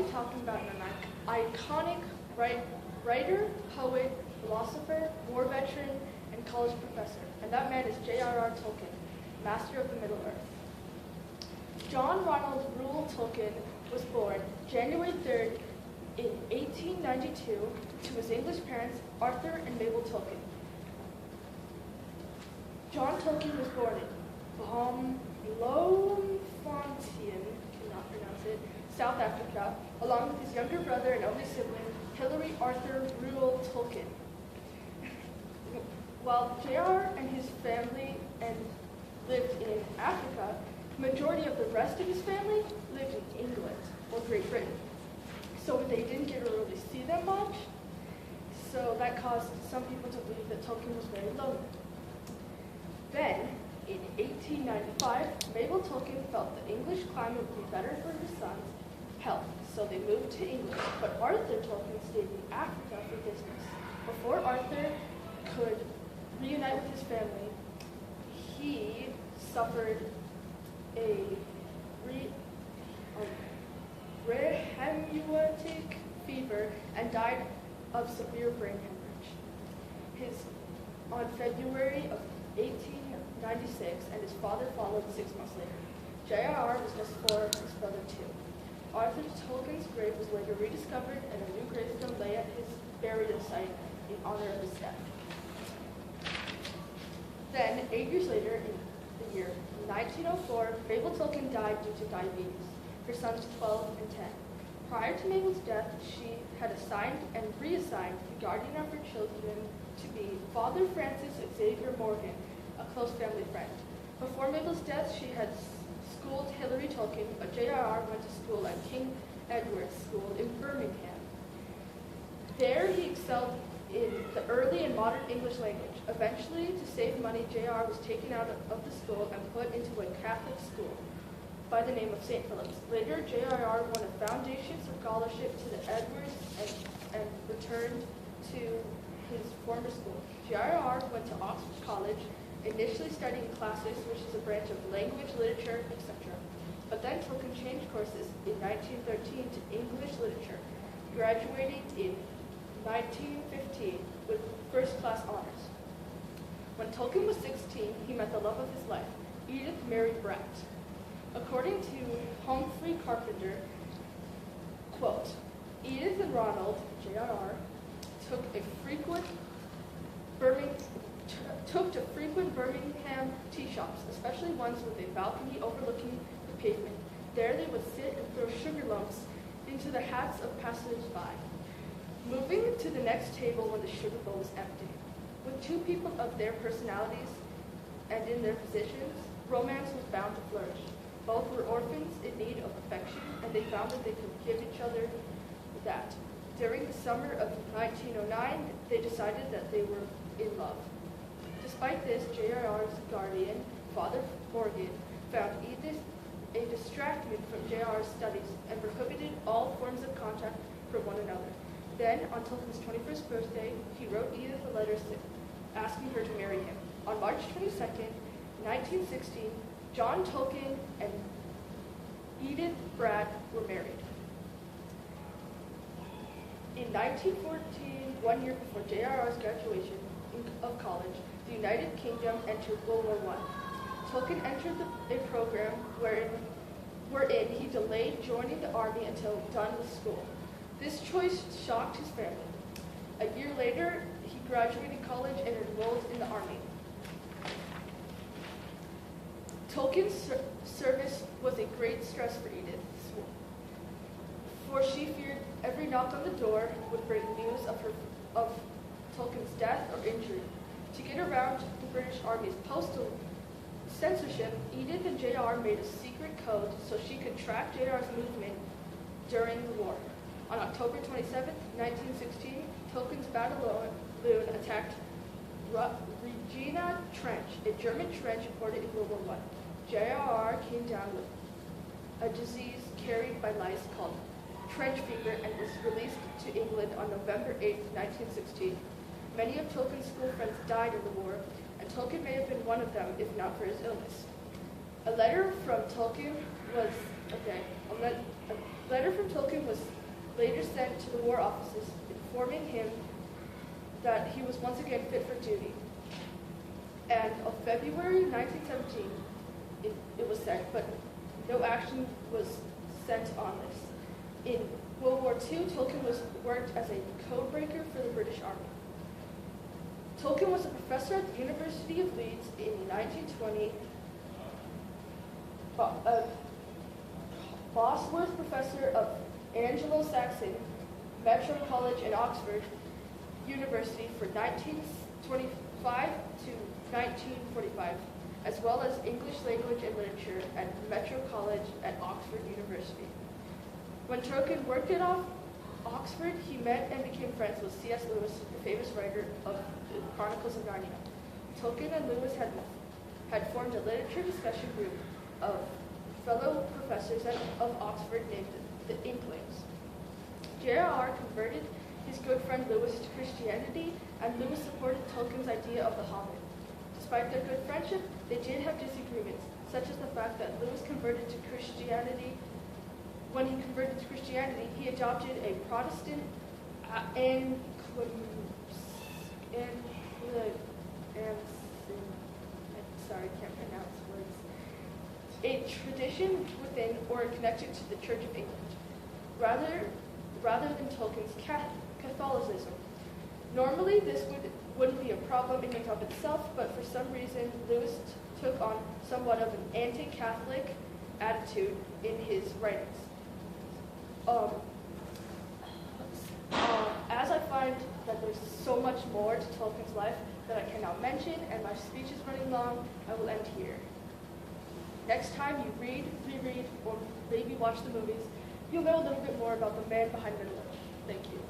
be talking about an iconic writer, poet, philosopher, war veteran, and college professor. And that man is J.R.R. Tolkien, master of the Middle-earth. John Ronald Reuel Tolkien was born January 3rd in 1892 to his English parents, Arthur and Mabel Tolkien. John Tolkien was born in Bloemfontein, cannot pronounce it, South Africa, along with his younger brother and only sibling, Hilary Arthur Reuel Tolkien. While J.R. and his family lived in Africa, the majority of the rest of his family lived in England or Great Britain. So they didn't get to really see them much. So that caused some people to believe that Tolkien was very lonely. Then, in 1895, Mabel Tolkien felt the English climate would be better for her son's health, so they moved to England. But Arthur Tolkien stayed in Africa for business. Before Arthur could reunite with his family, he suffered a rheumatic fever and died of severe brain hemorrhage. On February of 1896, and his father followed 6 months later. J.R.R. was just 4, his brother 2. Arthur Tolkien's grave was later rediscovered, and a new gravestone lay at his burial site in honor of his death. Then, 8 years later, in the year 1904, Mabel Tolkien died due to diabetes. Her sons 12 and 10. Prior to Mabel's death, she had assigned and reassigned the guardian of her children to be Father Francis Xavier Morgan, a close family friend. Before Mabel's death, she had schooled Hilary Tolkien, but J.R.R. went to school at King Edward's School in Birmingham. There, he excelled in the early and modern English language. Eventually, to save money, J.R. was taken out of the school and put into a Catholic school by the name of St. Philip's. Later, J.R.R. won a foundation scholarship to the Edwards and returned to his former school. J.R.R. went to Oxford College, initially studying classics, which is a branch of language, literature, etc. But then Tolkien changed courses in 1913 to English literature, graduating in 1915 with first-class honors. When Tolkien was 16, he met the love of his life, Edith Mary Bratt. According to Humphrey Carpenter, quote, Edith and Ronald, J.R.R., took to frequent Birmingham tea shops, especially ones with a balcony overlooking the pavement. There they would sit and throw sugar lumps into the hats of passers-by, moving to the next table when the sugar bowl was empty. With two people of their personalities and in their positions, romance was bound to flourish. Both were orphans in need of affection, and they found that they could give each other that. During the summer of 1909, they decided that they were in love. Despite this, J.R.R.'s guardian, Father Morgan, found Edith a distraction from J.R.'s studies and prohibited all forms of contact for one another. Then, on Tolkien's 21st birthday, he wrote Edith a letter asking her to marry him. On March 22nd, 1916, John Tolkien and Edith Bratt were married. In 1914, 1 year before J.R.R.'s graduation of college, the United Kingdom entered World War I. Tolkien entered a program wherein he delayed joining the army until done with school. This choice shocked his family. A year later, he graduated college and enrolled in the army. Tolkien's service was a great stress for Edith, for she feared every knock on the door would bring news of Tolkien's death or injury. To get around the British Army's postal censorship, Edith and J.R. made a secret code so she could track J.R.'s movement during the war. On October 27, 1916, Tolkien's battle balloon attacked Regina Trench, a German trench reported in World War I. J.R.R. came down with a disease carried by lice called trench fever and was released to England on November 8, 1916. Many of Tolkien's school friends died in the war, and Tolkien may have been one of them if not for his illness. A letter from Tolkien was, A letter from Tolkien was later sent to the war offices, informing him that he was once again fit for duty. And on February 1917, it was sent, but no action was sent on this. In World War II, Tolkien worked as a code breaker for the British Army. Tolkien was a professor at the University of Leeds in 1920, a Bosworth Professor of Anglo-Saxon, Metro College and Oxford University for 1925 to 1945, as well as English Language and Literature at Metro College at Oxford University. When Tolkien worked at Oxford, he met and became friends with C.S. Lewis, the famous writer of the Chronicles of Narnia. Tolkien and Lewis had formed a literature discussion group of fellow professors of Oxford named the Inklings. J.R.R. converted his good friend Lewis to Christianity, and Lewis supported Tolkien's idea of the Hobbit. Despite their good friendship, they did have disagreements, such as the fact that Lewis converted to Christianity. When he converted to Christianity, he adopted a Protestant a tradition within or connected to the Church of England, rather than Tolkien's Catholicism. Normally, this wouldn't be a problem in and of itself, but for some reason, Lewis took on somewhat of an anti-Catholic attitude in his writings. As I find that there's so much more to Tolkien's life that I cannot mention, and my speech is running long, I will end here. Next time you read, reread, or maybe watch the movies, you'll know a little bit more about the man behind Middle-earth. Thank you.